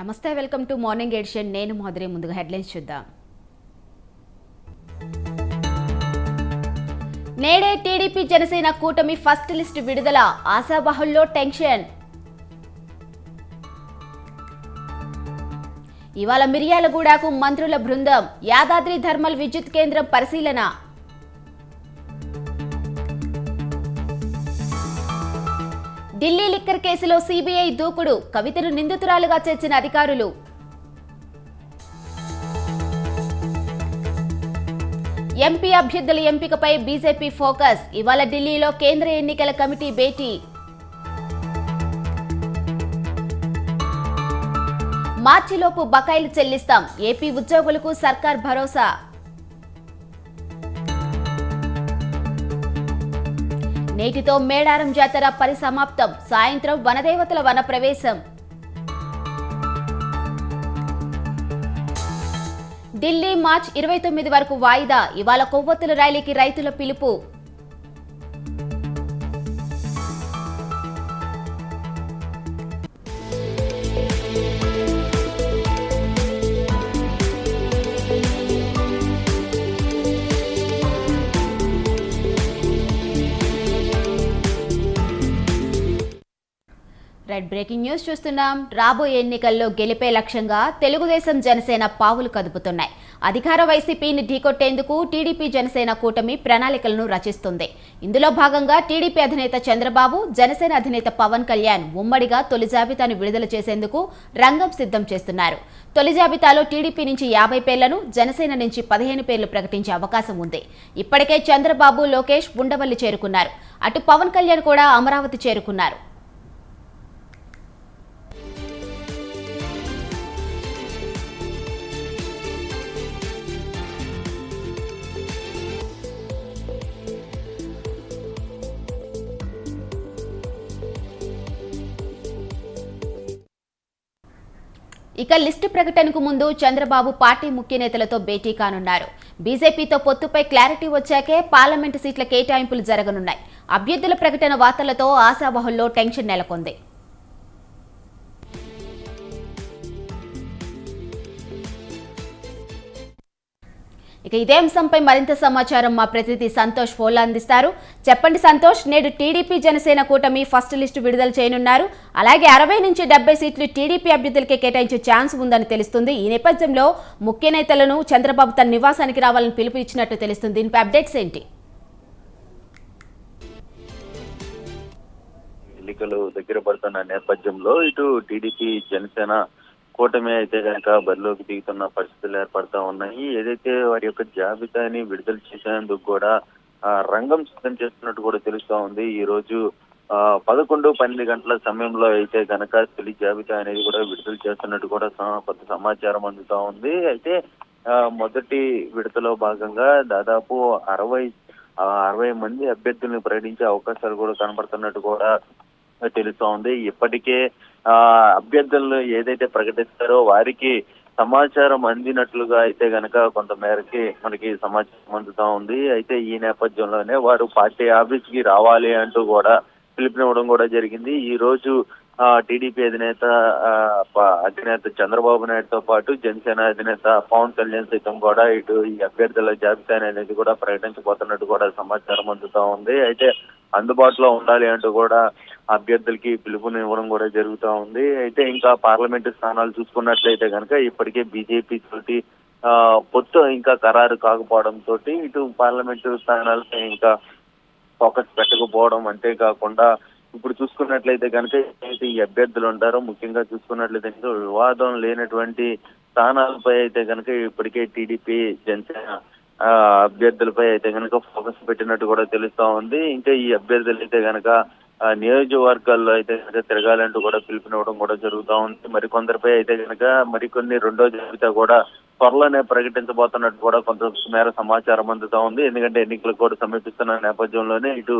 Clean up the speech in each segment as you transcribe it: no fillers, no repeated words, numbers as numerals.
నమస్తే, welcome to morning edition. నేను మాధురి. ముందుగా హెడ్లైన్స్ చూద్దాం. నేడే టీడీపీ జనసేన కూటమి ఫస్ట్ లిస్ట్ విడుదల. ఆశాబహుల్లో టెన్షన్. ఇవాళ మిర్యాలగూడకు మంత్రుల బృందం. యాదాద్రి థర్మల్ విద్యుత్ కేంద్రం పరిశీలన. ఢిల్లీ లిక్కర్ కేసులో సీబీఐ దూకుడు. కవితను నిందితురాలుగా చేర్చిన అధికారులు. ఎంపీ అభ్యర్థుల ఎంపికపై బీజేపీ ఫోకస్. ఇవాళ ఢిల్లీలో కేంద్ర ఎన్నికల కమిటీ భేటీ. మార్చిలోపు బకాయిలు చెల్లిస్తాం. ఏపీ ఉద్యోగులకు సర్కార్ భరోసా. నేటితో మేడారం జాతర పరిసమాప్తం. సాయంత్రం వనదేవతల వన ప్రవేశం. ఢిల్లీ మార్చ్ 29 వరకు వాయిదా. ఇవాళ కొవ్వొత్తుల ర్యాలీకి రైతుల పిలుపు. బ్రేకింగ్ న్యూస్ చూస్తున్నాం. రాబోయే ఎన్నికల్లో గెలిపే లక్ష్యంగా తెలుగుదేశం జనసేన పావులు కదుపుతున్నాయి. అధికార వైసీపీని ఢీకొట్టేందుకు టీడీపీ జనసేన కూటమి ప్రణాళికలను రచిస్తుంది. ఇందులో భాగంగా టీడీపీ అధినేత చంద్రబాబు, జనసేన అధినేత పవన్ కళ్యాణ్ ఉమ్మడిగా తొలి జాబితాను విడుదల చేసేందుకు రంగం సిద్ధం చేస్తున్నారు. తొలి జాబితాలో టీడీపీ నుంచి 50 పేర్లను, జనసేన నుంచి 15 పేర్లు ప్రకటించే అవకాశం ఉంది. ఇప్పటికే చంద్రబాబు, లోకేష్ ఉండవల్లి చేరుకున్నారు. అటు పవన్ కళ్యాణ్ కూడా అమరావతి చేరుకున్నారు. ఇక లిస్టు ప్రకటనకు ముందు చంద్రబాబు పార్టీ ముఖ్య నేతలతో భేటీ కానున్నారు. బీజేపీతో పొత్తుపై క్లారిటీ వచ్చాకే పార్లమెంటు సీట్ల కేటాయింపులు జరగనున్నాయి. అభ్యర్థుల ప్రకటన వార్తలతో ఆశాబహుల్లో టెన్షన్ నెలకొంది. ఇక ఇదే అంశంపై మరింత సమాచారం మా ప్రతినిధి సంతోష్ ఫోన్లో అందిస్తారు. చెప్పండి సంతోష్, నేడు టీడీపీ జనసేన కూటమి ఫస్ట్ లిస్టు విడుదల చేయనున్నారు. అలాగే 60 నుంచి 70 సీట్లు టీడీపీ అభ్యర్థులకే కేటాయించే ఛాన్స్ ఉందని తెలుస్తుంది. ఈ నేపథ్యంలో ముఖ్య నేతలను చంద్రబాబు తన నివాసానికి రావాలని పిలుపు ఇచ్చినట్టు తెలుస్తుంది. దీనిపై అప్డేట్స్ ఏంటి? ఎన్నికలు దగ్గర పడుతున్న నేపథ్యంలో ఇటు టీడీపీ జనసేన కూటమి అయితే కనుక బరిలోకి దిగుతున్న పరిస్థితులు ఏర్పడతా ఉన్నాయి. ఏదైతే వారి యొక్క జాబితాని విడుదల చేసేందుకు కూడా రంగం సిద్ధం చేస్తున్నట్టు కూడా తెలుస్తా ఉంది. ఈ రోజు 11-12 గంటల సమయంలో అయితే కనుక తొలి జాబితా అనేది కూడా విడుదల చేస్తున్నట్టు కూడా కొంత సమాచారం అందుతా ఉంది. అయితే మొదటి విడతలో భాగంగా దాదాపు 60 మంది అభ్యర్థులను ప్రకటించే అవకాశాలు కూడా కనబడుతున్నట్టు కూడా తెలుస్తా ఉంది. ఇప్పటికే అభ్యర్థులను ఏదైతే ప్రకటిస్తారో వారికి సమాచారం అందినట్లుగా అయితే గనక కొంత మేరకి మనకి సమాచారం అందుతా ఉంది. అయితే ఈ నేపథ్యంలోనే వారు పార్టీ ఆఫీస్ కి రావాలి అంటూ కూడా పిలుపునివ్వడం కూడా జరిగింది. ఈ రోజు టీడీపీ అధినేత చంద్రబాబు నాయుడుతో పాటు జనసేన అధినేత పవన్ కళ్యాణ్ సైతం కూడా ఇటు ఈ అభ్యర్థుల జాబితా అనేది కూడా ప్రకటించబోతున్నట్టు కూడా సమాచారం అందుతా ఉంది. అయితే అందుబాటులో ఉండాలి అంటూ కూడా అభ్యర్థులకి పిలుపునివ్వడం కూడా జరుగుతూ ఉంది. అయితే ఇంకా పార్లమెంటు స్థానాలు చూసుకున్నట్లయితే కనుక ఇప్పటికే బీజేపీ తోటి పొత్తు ఇంకా ఖరారు కాకపోవడంతో ఇటు పార్లమెంటు స్థానాలపై ఇంకా ఫోకస్ పెట్టకపోవడం, అంతేకాకుండా ఇప్పుడు చూసుకున్నట్లయితే కనుక ఏదైతే ఈ అభ్యర్థులు ఉంటారో ముఖ్యంగా చూసుకున్నట్లయితే కనుక వివాదం లేనటువంటి స్థానాలపై అయితే కనుక ఇప్పటికే టీడీపీ జనసేన అభ్యర్థులపై అయితే కనుక ఫోకస్ పెట్టినట్టు కూడా తెలుస్తా ఉంది. ఇంకా ఈ అభ్యర్థులు అయితే కనుక నియోజకవర్గాల్లో అయితే కనుక తిరగాలంటూ కూడా పిలుపునివ్వడం కూడా జరుగుతూ ఉంది. మరికొందరిపై అయితే కనుక మరికొన్ని రెండో జాబితా కూడా త్వరలోనే ప్రకటించబోతున్నట్టు కూడా కొంత మేర సమాచారం అందుతా ఉంది. ఎందుకంటే ఎన్నికలు కూడా సమీపిస్తున్న నేపథ్యంలోనే ఇటు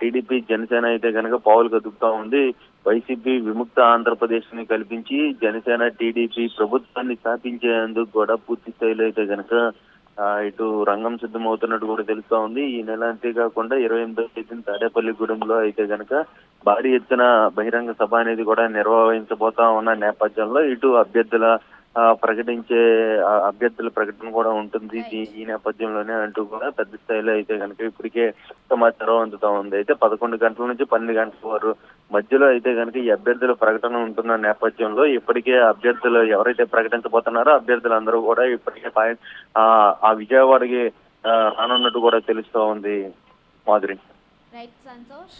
టీడీపీ జనసేన అయితే కనుక పావులు కదుపుతా ఉంది. వైసీపీ విముక్త ఆంధ్రప్రదేశ్ ని కల్పించి జనసేన టీడీపీ ప్రభుత్వాన్ని స్థాపించేందుకు కూడా పూర్తి స్థాయిలో అయితే కనుక ఇటు రంగం సిద్ధమవుతున్నట్టు కూడా తెలుస్తా ఉంది. ఈ నెల అంతేకాకుండా 28వ తేదీన తాడేపల్లిగూడెంలో అయితే గనక భారీ ఎత్తున బహిరంగ సభ అనేది కూడా నిర్వహించబోతా ఉన్న నేపథ్యంలో ఇటు అభ్యర్థుల ప్రకటన కూడా ఉంటుంది. ఈ నేపథ్యంలోనే అంటూ కూడా పెద్ద స్థాయిలో అయితే కనుక ఇప్పటికే సమాచారం అందుతా ఉంది. అయితే 11 గంటల నుంచి 12 గంటల వరకు మధ్యలో అయితే కనుక ఈ అభ్యర్థుల ప్రకటన ఉంటున్న నేపథ్యంలో ఇప్పటికే అభ్యర్థులు ఎవరైతే ప్రకటించబోతున్నారో అభ్యర్థులందరూ కూడా ఇప్పటికే ఆ విజయవాడకి రానున్నట్టు కూడా తెలుస్తూ ఉంది. మాధురి. రైట్ సంతోష్.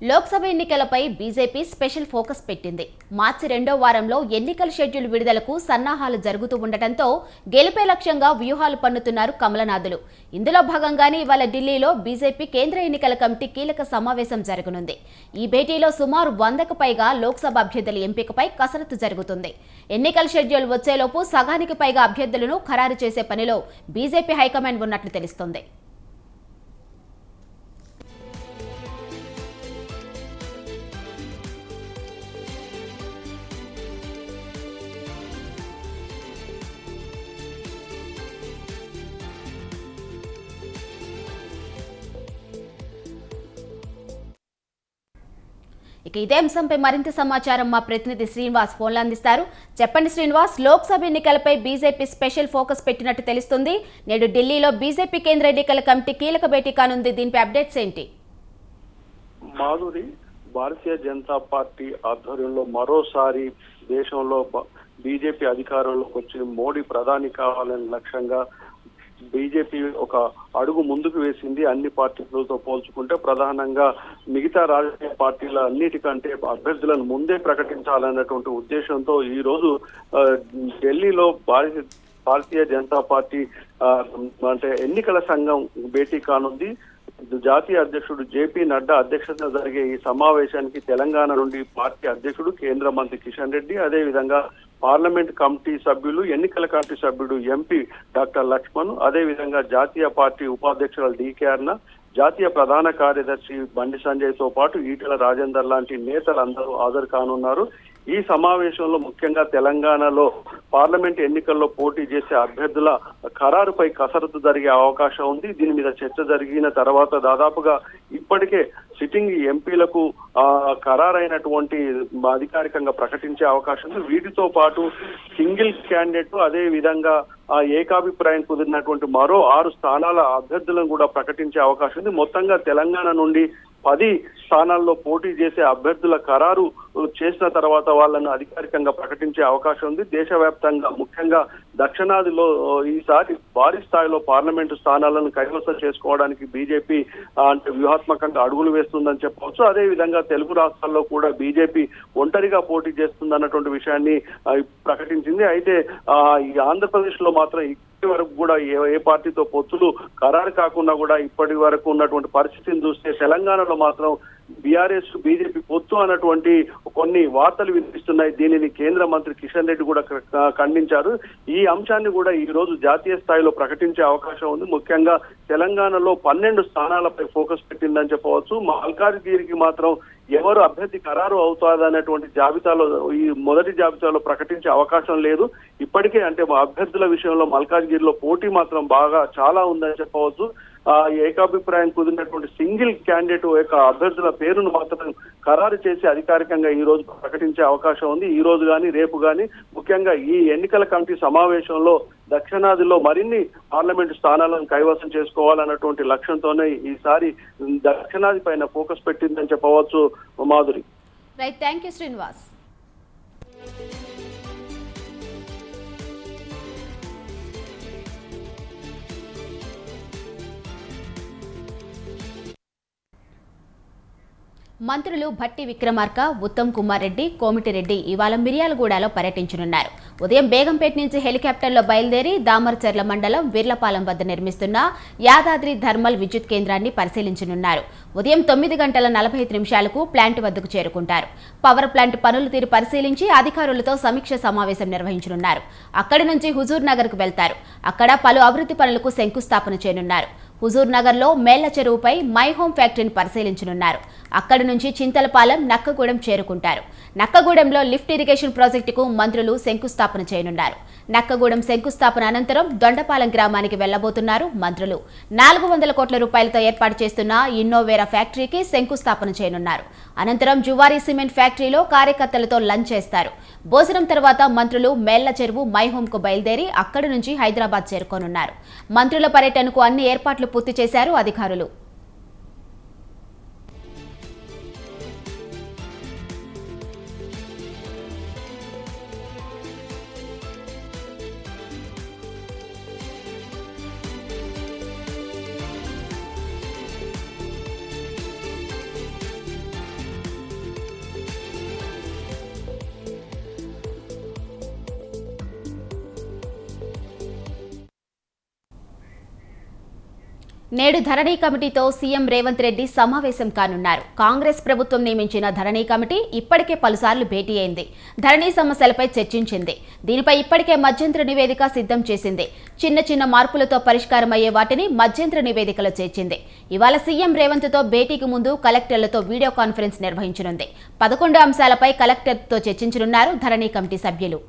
లోక్సభ ఎన్నికలపై బీజేపీ స్పెషల్ ఫోకస్ పెట్టింది. మార్చి 2వ వారంలో ఎన్నికల షెడ్యూల్ విడుదలకు సన్నాహాలు జరుగుతూ ఉండటంతో గెలిపే లక్ష్యంగా వ్యూహాలు పన్నుతున్నారు కమలనాథులు. ఇందులో భాగంగానే ఇవాళ ఢిల్లీలో బీజేపీ కేంద్ర ఎన్నికల కమిటీ కీలక సమావేశం జరగనుంది. ఈ భేటీలో సుమారు 100కు పైగా లోక్సభ అభ్యర్థుల ఎంపికపై కసరత్తు జరుగుతుంది. ఎన్నికల షెడ్యూల్ వచ్చేలోపు సగానికి పైగా అభ్యర్థులను ఖరారు చేసే పనిలో బీజేపీ హైకమాండ్ ఉన్నట్లు తెలుస్తోంది. ఇక ఇదే అంశంపై మరింత సమాచారం మా ప్రతినిధి శ్రీనివాస్ ఫోన్లో అందిస్తారు. చెప్పండి శ్రీనివాస్, లోక్సభ ఎన్నికలపై బీజేపీ స్పెషల్ ఫోకస్ పెట్టినట్టు తెలుస్తుంది. నేడు ఢిల్లీలో బీజేపీ కేంద్ర ఎన్నికల కమిటీ కీలక భేటీ కానుంది. దీనిపై అప్డేట్స్ ఏంటి? మాధురి, భారతీయ జనతా పార్టీ ఆధ్వర్యంలో మరోసారి దేశంలో బీజేపీ అధికారంలోకి వచ్చి మోడీ ప్రధాని కావాలని లక్ష్యంగా బీజేపీ ఒక అడుగు ముందుకు వేసింది. అన్ని పార్టీలతో పోల్చుకుంటే ప్రధానంగా మిగతా రాజకీయ పార్టీల అన్నిటికంటే అభ్యర్థులను ముందే ప్రకటించాలన్నటువంటి ఉద్దేశంతో ఈ రోజు ఢిల్లీలో భారతీయ జనతా పార్టీ అంటే ఎన్నికల సంఘం భేటీ కానుంది. జాతీయ అధ్యక్షుడు జేపీ నడ్డా అధ్యక్షతన జరిగే ఈ సమావేశానికి తెలంగాణ నుండి పార్టీ అధ్యక్షుడు కేంద్ర మంత్రి కిషన్ రెడ్డి, అదేవిధంగా పార్లమెంట్ కమిటీ సభ్యులు, ఎన్నికల కమిటీ సభ్యుడు ఎంపీ డాక్టర్ లక్ష్మణ్, అదేవిధంగా జాతీయ పార్టీ ఉపాధ్యక్షులు డీకే అరుణ, జాతీయ ప్రధాన కార్యదర్శి బండి సంజయ్ తో పాటు ఈటెల రాజేందర్ లాంటి నేతలందరూ హాజరు కానున్నారు. ఈ సమావేశంలో ముఖ్యంగా తెలంగాణలో పార్లమెంట్ ఎన్నికల్లో పోటీ చేసే అభ్యర్థుల ఖరారుపై కసరత్తు జరిగే అవకాశం ఉంది. దీని మీద చర్చ జరిగిన తర్వాత దాదాపుగా ఇప్పటికే సిట్టింగ్ ఎంపీలకు ఖరారైనటువంటి అధికారికంగా ప్రకటించే అవకాశం ఉంది. వీటితో పాటు సింగిల్ క్యాండిడేట్, అదే విధంగా ఏకాభిప్రాయం కుదిరినటువంటి మరో 6 స్థానాల అభ్యర్థులను కూడా ప్రకటించే అవకాశం ఉంది. మొత్తంగా తెలంగాణ నుండి 10 స్థానాల్లో పోటీ చేసే అభ్యర్థుల ఖరారు చేసిన తర్వాత వాళ్ళను అధికారికంగా ప్రకటించే అవకాశం ఉంది. దేశవ్యాప్తంగా ముఖ్యంగా దక్షిణాదిలో ఈసారి భారీ స్థాయిలో పార్లమెంటు స్థానాలను కైవసం చేసుకోవడానికి బీజేపీ అంటే వ్యూహాత్మకంగా అడుగులు వేస్తుందని చెప్పవచ్చు. అదే విధంగా తెలుగు రాష్ట్రాల్లో కూడా బీజేపీ ఒంటరిగా పోటీ చేస్తుందన్నటువంటి విషయాన్ని ప్రకటించింది. అయితే ఈ ఆంధ్రప్రదేశ్ లో మాత్రం ఇప్పటి వరకు కూడా ఏ పార్టీతో పొత్తులు ఖరారు కాకుండా కూడా ఇప్పటి వరకు ఉన్నటువంటి పరిస్థితిని చూస్తే తెలంగాణలో మాత్రం బీఆర్ఎస్ బీజేపీ పొత్తు అన్నటువంటి కొన్ని వార్తలు వినిపిస్తున్నాయి. దీనిని కేంద్ర మంత్రి కిషన్ రెడ్డి కూడా ఖండించారు. ఈ అంశాన్ని కూడా ఈ రోజు జాతీయ స్థాయిలో ప్రకటించే అవకాశం ఉంది. ముఖ్యంగా తెలంగాణలో 12 స్థానాలపై ఫోకస్ పెట్టిందని చెప్పవచ్చు. మల్కాజ్గిరికి మాత్రం ఎవరు అభ్యర్థి ఖరారు అవుతారనేటువంటి జాబితాలో ఈ మొదటి జాబితాలో ప్రకటించే అవకాశం లేదు. ఇప్పటికే అంటే అభ్యర్థుల విషయంలో మల్కాజ్గిరిలో పోటీ మాత్రం బాగా చాలా ఉందని చెప్పవచ్చు. ఏకాభిప్రాయం కుదిరినటువంటి సింగిల్ క్యాండిడేట్ యొక్క అభ్యర్థుల పేరును మాత్రం ఖరారు చేసి అధికారికంగా ఈ రోజు ప్రకటించే అవకాశం ఉంది. ఈ రోజు కానీ రేపు కానీ ముఖ్యంగా ఈ ఎన్నికల కమిటీ సమావేశంలో దక్షిణాదిలో మరిన్ని పార్లమెంటు స్థానాలను కైవసం చేసుకోవాలన్నటువంటి లక్ష్యంతోనే ఈసారి దక్షిణాది పైన ఫోకస్ పెట్టిందని చెప్పవచ్చు. Madhuri. Right, thank you Srinivas. మంత్రులు భట్టి విక్రమార్క, ఉత్తమ్ కుమార్ రెడ్డి, కోమిటిరెడ్డి ఇవాళ మిర్యాలగూడలో పర్యటించనున్నారు. ఉదయం బేగంపేట నుంచి హెలికాప్టర్లో బయలుదేరి దామరచర్ల మండలం వీర్లపాలెం వద్ద నిర్మిస్తున్న యాదాద్రి థర్మల్ విద్యుత్ కేంద్రాన్ని పరిశీలించనున్నారు. ఉదయం 9:45 ప్లాంట్ వద్దకు చేరుకుంటారు. పవర్ ప్లాంట్ పనులు తీరు పరిశీలించి అధికారులతో సమీక్ష సమావేశం నిర్వహించనున్నారు. అక్కడి నుంచి హుజూర్ నగర్కు వెళ్తారు. అక్కడ పలు అభివృద్ధి పనులకు శంకుస్థాపన చేయనున్నారు. హుజూర్ నగర్లో మేళ్ల చెరువుపై మై హోమ్ ఫ్యాక్టరీని పరిశీలించనున్నారు. అక్కడి నుంచి చింతలపాలెం, నక్కగూడెం చేరుకుంటారు. నక్కగూడెంలో లిఫ్ట్ ఇరిగేషన్ ప్రాజెక్టుకు మంత్రులు శంకుస్థాపన చేయనున్నారు. నక్కగూడెం శంకుస్థాపన అనంతరం దొండపాలెం గ్రామానికి వెళ్లబోతున్నారు మంత్రులు. 400 కోట్ల రూపాయలతో ఏర్పాటు చేస్తున్న ఇన్నోవేరా ఫ్యాక్టరీకి శంకుస్థాపన చేయనున్నారు. అనంతరం జువారీ సిమెంట్ ఫ్యాక్టరీలో కార్యకర్తలతో లంచ్ చేస్తారు. భోజనం తర్వాత మంత్రులు మేళ్ల చెరువు మై హోమ్ కు బయలుదేరి అక్కడి నుంచి హైదరాబాద్ చేరుకోనున్నారు. మంత్రుల పర్యటనకు అన్ని ఏర్పాట్లు పూర్తి చేశారు అధికారులు. నేడు ధరణి కమిటీతో సీఎం రేవంత్ రెడ్డి సమావేశం కానున్నారు. కాంగ్రెస్ ప్రభుత్వం నియమించిన ధరణి కమిటీ ఇప్పటికే పలుసార్లు భేటీ అయింది. ధరణి సమస్యలపై చర్చించింది. దీనిపై ఇప్పటికే మధ్యంతర నివేదిక సిద్ధం చేసింది. చిన్న చిన్న మార్పులతో పరిష్కారమయ్యే వాటిని మధ్యంతర నివేదికలో చేర్చింది. ఇవాళ సీఎం రేవంత్తో భేటీకి ముందు కలెక్టర్లతో వీడియో కాన్ఫరెన్స్ నిర్వహించనుంది. 11 అంశాలపై కలెక్టర్తో చర్చించనున్నారు ధరణి కమిటీ సభ్యులు.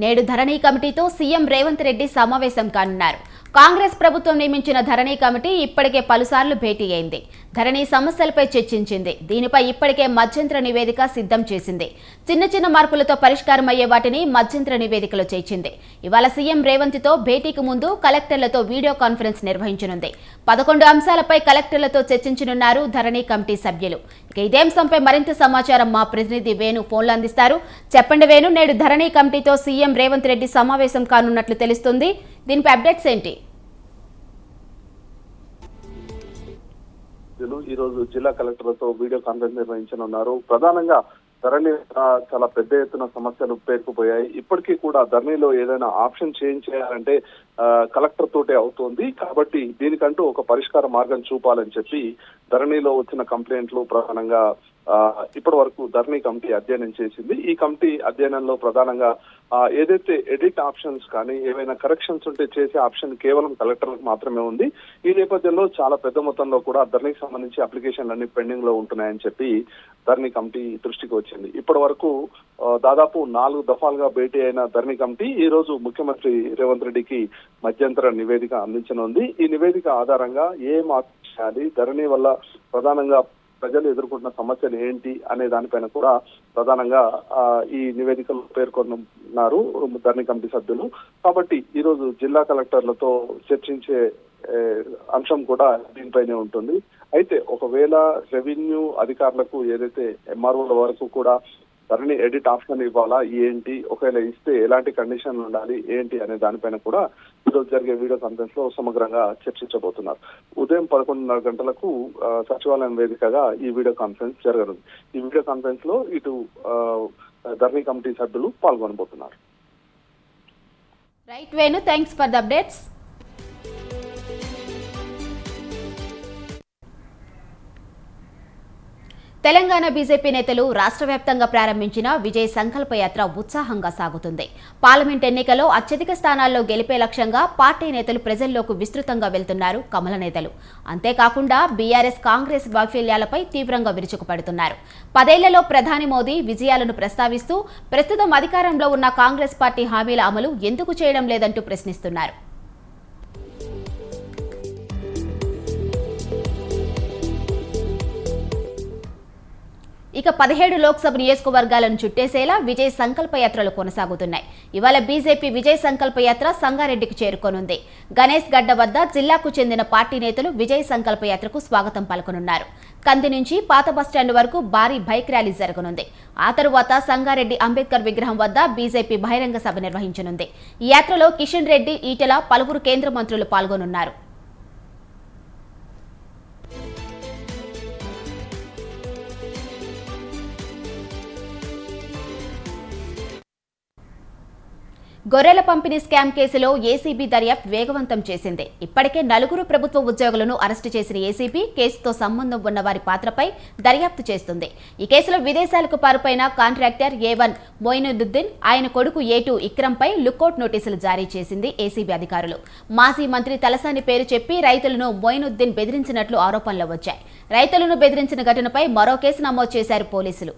నేడు ధరణి కమిటీతో సీఎం రేవంత్ రెడ్డి సమావేశం కానున్నారు. కాంగ్రెస్ ప్రభుత్వం నియమించిన ధరణి కమిటీ ఇప్పటికే పలుసార్లు భేటీ అయింది. ధరణి సమస్యలపై చర్చించింది. దీనిపై ఇప్పటికే మధ్యంతర నివేదిక సిద్ధం చేసింది. చిన్న చిన్న మార్పులతో పరిష్కారమయ్యే వాటిని మధ్యంతర నివేదికలో చేర్చింది. ఇవాళ సీఎం రేవంత్తో భేటీకి ముందు కలెక్టర్లతో వీడియో కాన్ఫరెన్స్ నిర్వహించనుంది. 11 అంశాలపై కలెక్టర్లతో చర్చించనున్నారు ధరణి కమిటీ సభ్యులు. ఇక ఇదే అంశంపై మరింత సమాచారం మా ప్రతినిధి వేణు ఫోన్లో అందిస్తారు. చెప్పండి వేణు, నేడు ధరణి కమిటీతో సీఎం రేవంత్ రెడ్డి సమావేశం కానున్నట్లు తెలుస్తుంది. దీనిపై అప్డేట్స్ ఏంటి? ఈ రోజు జిల్లా కలెక్టర్లతో వీడియో కాన్ఫరెన్స్ నిర్వహించనున్నారు. ప్రధానంగా ధరణి చాలా పెద్ద ఎత్తున సమస్యలు పేరుకుపోయాయి. ఇప్పటికీ కూడా ధరణిలో ఏదైనా ఆప్షన్ చేంజ్ చేయాలంటే కలెక్టర్ తోటే అవుతోంది. కాబట్టి దీనికంటూ ఒక పరిష్కార మార్గం చూపాలని చెప్పి ధరణిలో వచ్చిన కంప్లైంట్లు ప్రధానంగా ఇప్పటి వరకు ధరణి కమిటీ అధ్యయనం చేసింది. ఈ కమిటీ అధ్యయనంలో ప్రధానంగా ఏదైతే ఎడిట్ ఆప్షన్స్ కానీ ఏవైనా కరెక్షన్స్ ఉంటే చేసే ఆప్షన్ కేవలం కలెక్టర్లకు మాత్రమే ఉంది. ఈ నేపథ్యంలో చాలా పెద్ద మొత్తంలో కూడా ధరణికి సంబంధించి అప్లికేషన్లు పెండింగ్ లో ఉంటున్నాయని చెప్పి ధరణి కమిటీ దృష్టికి వచ్చింది. ఇప్పటి వరకు దాదాపు 4 దఫాలుగా భేటీ అయిన ధరణి కమిటీ ఈ రోజు ముఖ్యమంత్రి రేవంత్ రెడ్డికి మధ్యంతర నివేదిక అందించనుంది. ఈ నివేదిక ఆధారంగా ఏ మార్పు చేయాలి, ధరణి వల్ల ప్రధానంగా ప్రజలు ఎదుర్కొంటున్న సమస్యలు ఏంటి అనే దానిపైన కూడా ప్రధానంగా ఈ నివేదికలు పేర్కొన్నారు ధరణి కమిటీ సభ్యులు. కాబట్టి ఈ రోజు జిల్లా కలెక్టర్లతో చర్చించే అంశం కూడా దీనిపైనే ఉంటుంది. అయితే ఒకవేళ రెవెన్యూ అధికారులకు ఏదైతే ఎంఆర్ఓల వరకు కూడా ధరణి ఎడిట్ ఆప్షన్ ఇవ్వాలా ఏంటి, ఒకవేళ ఇస్తే ఎలాంటి కండిషన్లు ఉండాలి ఏంటి అనే దానిపైన కూడా ఈరోజు జరిగే వీడియో కాన్ఫరెన్స్ లో సమగ్రంగా చర్చించబోతున్నారు. ఉదయం 11:30 గంటలకు సచివాలయం వేదికగా ఈ వీడియో కాన్ఫరెన్స్ జరగనుంది. ఈ వీడియో కాన్ఫరెన్స్ లో ఇటు ధరణి కమిటీ సభ్యులు పాల్గొనబోతున్నారు. Right Venu, thanks for the updates. Telangana BJP నేతలు రాష్ట్ర వ్యాప్తంగా ప్రారంభించిన విజయ్ సంకల్ప యాత్ర ఉత్సాహంగా సాగుతుంది. పార్లమెంట్ ఎన్నికల్లో అత్యధిక స్థానాల్లో గెలిపే లక్ష్యంగా పార్టీ నేతలు ప్రజల్లోకి విస్తృతంగా వెళ్తున్నారు కమల నేతలు. అంతేకాకుండా బీఆర్ఎస్ కాంగ్రెస్ వైఫల్యాలపై తీవ్రంగా విరుచుకుపడుతున్నారు. 10 ఏళ్లలో ప్రధాని మోదీ విజయాలను ప్రస్తావిస్తూ ప్రస్తుతం అధికారంలో ఉన్న కాంగ్రెస్ పార్టీ హామీల అమలు ఎందుకు చేయడం లేదంటూ ప్రశ్నిస్తున్నారు. ఇక 17 లోక్సభ నియోజకవర్గాలను చుట్టేసేలా విజయ్ సంకల్ప యాత్రలు కొనసాగుతున్నాయి. ఇవాళ బీజేపీ విజయ్ సంకల్ప యాత్ర సంగారెడ్డికి చేరుకోనుంది. గణేష్ గడ్డ వద్ద జిల్లాకు చెందిన పార్టీ నేతలు విజయ్ సంకల్ప యాత్రకు స్వాగతం పలకనున్నారు. కంది నుంచి పాత బస్టాండ్ వరకు భారీ బైక్ ర్యాలీ జరగనుంది. ఆ తరువాత సంగారెడ్డి అంబేద్కర్ విగ్రహం వద్ద బీజేపీ బహిరంగ సభ నిర్వహించనుంది. ఈ యాత్రలో కిషన్ రెడ్డి, ఈటెల, పలువురు కేంద్ర మంత్రులు పాల్గొనున్నారు. గొర్రెల పంపిణీ స్కామ్ కేసులో ఏసీబీ దర్యాప్తు వేగవంతం చేసింది. ఇప్పటికే 4 ప్రభుత్వ ఉద్యోగులను అరెస్టు చేసిన ఏసీబీ కేసుతో సంబంధం ఉన్న వారి పాత్రపై దర్యాప్తు చేస్తుంది. ఈ కేసులో విదేశాలకు పారిపోయిన కాంట్రాక్టర్ A1 మొయినుద్దీన్, ఆయన కొడుకు A2 ఇక్రమ్పై లుకౌట్ నోటీసులు జారీ చేసింది ఏసీబీ అధికారులు. మాజీ మంత్రి తలసాని పేరు చెప్పి రైతులను మొయినుద్దీన్ బెదిరించినట్లు ఆరోపణలు వచ్చాయి. రైతులను బెదిరించిన ఘటనపై మరో కేసు నమోదు చేశారు పోలీసులు.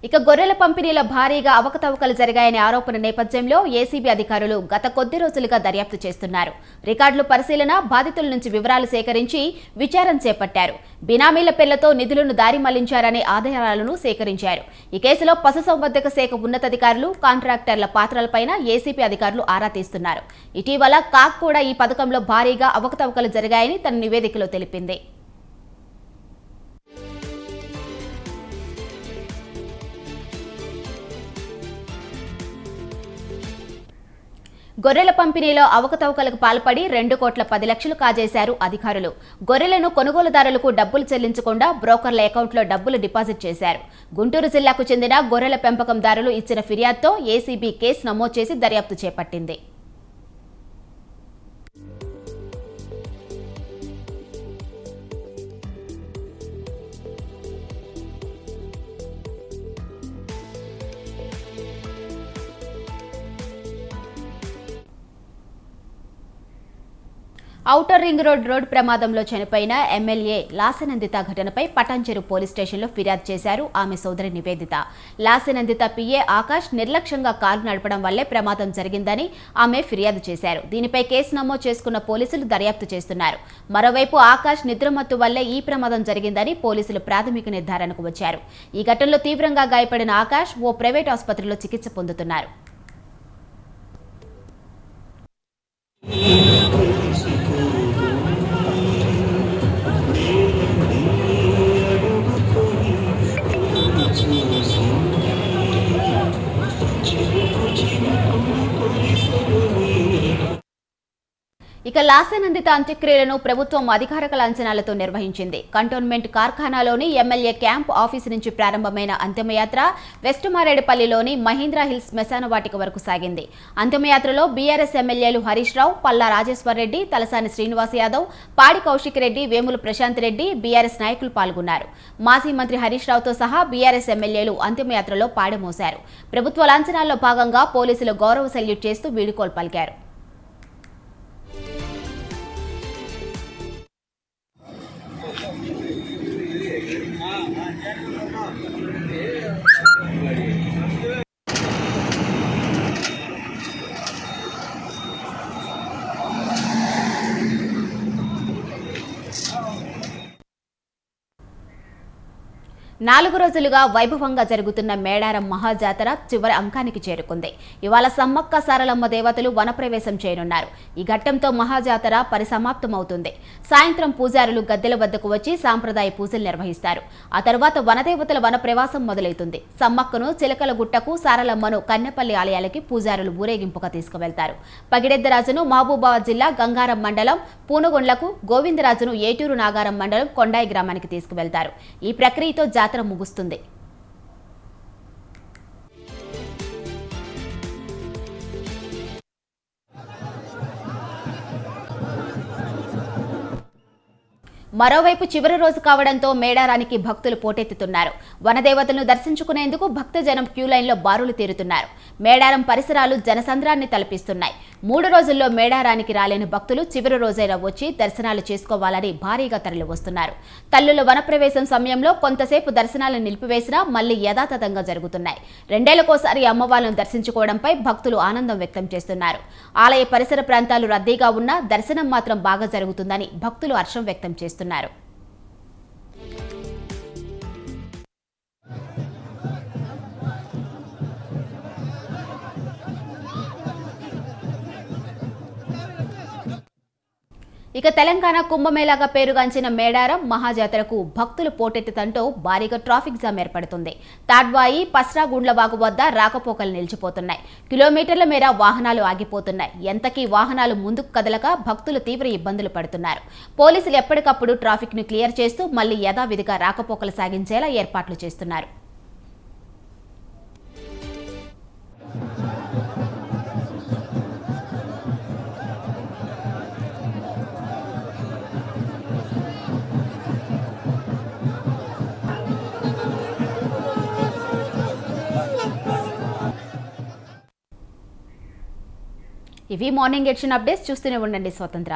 ఇక గొర్రెల పంపిణీలో భారీగా అవకతవకలు జరిగాయనే ఆరోపణ నేపథ్యంలో ఏసీబీ అధికారులు గత కొద్ది రోజులుగా దర్యాప్తు చేస్తున్నారు. రికార్డులు పరిశీలన, బాధితుల నుంచి వివరాలు సేకరించి విచారణ చేపట్టారు. బినామీల పేర్లతో నిధులను దారి మళ్లించారనే ఆధారాలను సేకరించారు. ఈ కేసులో పశుసంవర్ధక శాఖ ఉన్నతాధికారులు, కాంట్రాక్టర్ల పాత్రలపైన ఏసీబీ అధికారులు ఆరా తీస్తున్నారు. ఇటీవల కాక్ కూడా ఈ పథకంలో భారీగా అవకతవకలు జరిగాయని తన నివేదికలో తెలిపింది. గొర్రెల పంపిణీలో అవకతవకలకు పాల్పడి 2,10,00,000 కాజేశారు అధికారులు. గొర్రెలను కొనుగోలుదారులకు డబ్బులు చెల్లించకుండా బ్రోకర్ల అకౌంట్లో డబ్బులు డిపాజిట్ చేశారు. గుంటూరు జిల్లాకు చెందిన గొర్రెల పెంపకందారులు ఇచ్చిన ఫిర్యాదుతో ఏసీబీ కేసు నమోదు చేసి దర్యాప్తు చేపట్టింది. ఔటర్ రింగ్ రోడ్ ప్రమాదంలో చనిపోయిన ఎమ్మెల్యే లాసెనందిత ఘటనపై పటాన్చెరు పోలీస్ స్టేషన్లో ఫిర్యాదు చేశారు ఆమె సోదరి నివేదిత. లాసెనందిత పిఏ ఆకాష్ నిర్లక్ష్యంగా కారు నడపడం వల్లే ప్రమాదం జరిగిందని ఆమె ఫిర్యాదు చేశారు. దీనిపై కేసు నమోదు చేసుకున్న పోలీసులు దర్యాప్తు చేస్తున్నారు. మరోవైపు ఆకాష్ నిద్రమత్తు వల్లే ఈ ప్రమాదం జరిగిందని పోలీసులు ప్రాథమిక నిర్ధారణకు వచ్చారు. ఈ ఘటనలో తీవ్రంగా గాయపడిన ఆకాష్ ఓ ప్రైవేట్ ఆసుపత్రిలో చికిత్స పొందుతున్నారు. ఇక లాసెనందిత అంత్యక్రియలను ప్రభుత్వం అధికారిక లాంఛనాలతో నిర్వహించింది. కంటోన్మెంట్ కార్ఖానాలోని ఎమ్మెల్యే క్యాంప్ ఆఫీసు నుంచి ప్రారంభమైన అంతిమయాత్ర వెస్ట్ మారేడుపల్లిలోని మహీంద్రా హిల్స్ శ్మశానవాటిక వరకు సాగింది. అంతిమయాత్రలో బీఆర్ఎస్ ఎమ్మెల్యేలు హరీష్ రావు, పల్లా రాజేశ్వర్ రెడ్డి, తలసాని శ్రీనివాస్ యాదవ్, పాడి కౌశిక్ రెడ్డి, వేముల ప్రశాంత్ రెడ్డి, బీఆర్ఎస్ నాయకులు పాల్గొన్నారు. మాజీ మంత్రి హరీష్ రావుతో సహా బీఆర్ఎస్ ఎమ్మెల్యేలు అంతిమయాత్రలో పాడమోశారు. ప్రభుత్వ లాంఛనాల్లో భాగంగా పోలీసులు గౌరవ సెల్యూట్ చేస్తూ వీడ్కోలు పలికారు. నాలుగు రోజులుగా వైభవంగా జరుగుతున్న మేడారం మహాజాతర చివరి అంకానికి చేరుకుంది. ఇవాళ సమ్మక్క సారలమ్మ దేవతలు వనప్రవేశం చేయనున్నారు. ఈ ఘట్టంతో మహాజాతర పరిసమాప్తమవుతుంది. సాయంత్రం పూజారులు గద్దెల వద్దకు వచ్చి సాంప్రదాయ పూజలు నిర్వహిస్తారు. ఆ తర్వాత వనదేవతల వనప్రవాసం మొదలవుతుంది. సమ్మక్కను చిలకల గుట్టకు, సారలమ్మను కన్నెపల్లి ఆలయాలకి పూజారులు ఊరేగింపుగా తీసుకువెళ్తారు. పగిడెద్దరాజును మహబూబాబాద్ జిల్లా గంగారం మండలం పూనుగొండ్లకు, గోవిందరాజును ఏటూరు నాగారం మండలం కొండాయి గ్రామానికి తీసుకువెళ్తారు. ఈ ప్రక్రియతో జాతర ముగుస్తుంది. మరోవైపు చివరి రోజు కావడంతో మేడారానికి భక్తులు పోటెత్తుతున్నారు. వనదేవతలను దర్శించుకునేందుకు భక్తజనం క్యూలైన్లో బారులు తీరుతున్నారు. మేడారం పరిసరాలు జనసంద్రాన్ని తలపిస్తున్నాయి. 3 రోజుల్లో మేడారానికి రాలేని భక్తులు చివరి రోజైన వచ్చి దర్శనాలు చేసుకోవాలని భారీగా తరలి వస్తున్నారు. తల్లుల వనప్రవేశం సమయంలో కొంతసేపు దర్శనాలను నిలిపివేసినా మళ్లీ యథాతథంగా జరుగుతున్నాయి. 2 ఏళ్లకోసారి అమ్మవార్లను దర్శించుకోవడంపై భక్తులు ఆనందం వ్యక్తం చేస్తున్నారు. ఆలయ పరిసర ప్రాంతాలు రద్దీగా ఉన్నా దర్శనం మాత్రం బాగా జరుగుతుందని భక్తులు హర్షం వ్యక్తం చేస్తున్నారు. ఇక తెలంగాణ కుంభమేళాగా పేరుగాంచిన మేడారం మహాజాతరకు భక్తులు పోటెత్తుతంటూ భారీగా ట్రాఫిక్ జామ్ ఏర్పడుతుంది. తాడ్వాయి పస్రాగుండ్లవాగు వద్ద రాకపోకలు నిలిచిపోతున్నాయి. కిలోమీటర్ల మేర వాహనాలు ఆగిపోతున్నాయి. ఎంతకీ వాహనాలు ముందుకు కదలక భక్తులు తీవ్ర ఇబ్బందులు పడుతున్నారు. పోలీసులు ఎప్పటికప్పుడు ట్రాఫిక్ ను క్లియర్ చేస్తూ మళ్లీ యథావిధిగా రాకపోకలు సాగించేలా ఏర్పాట్లు చేస్తున్నారు. ఇవి మార్నింగ్ ఎడిషన్ అప్డేట్స్. చూస్తూనే ఉండండి స్వతంత్ర.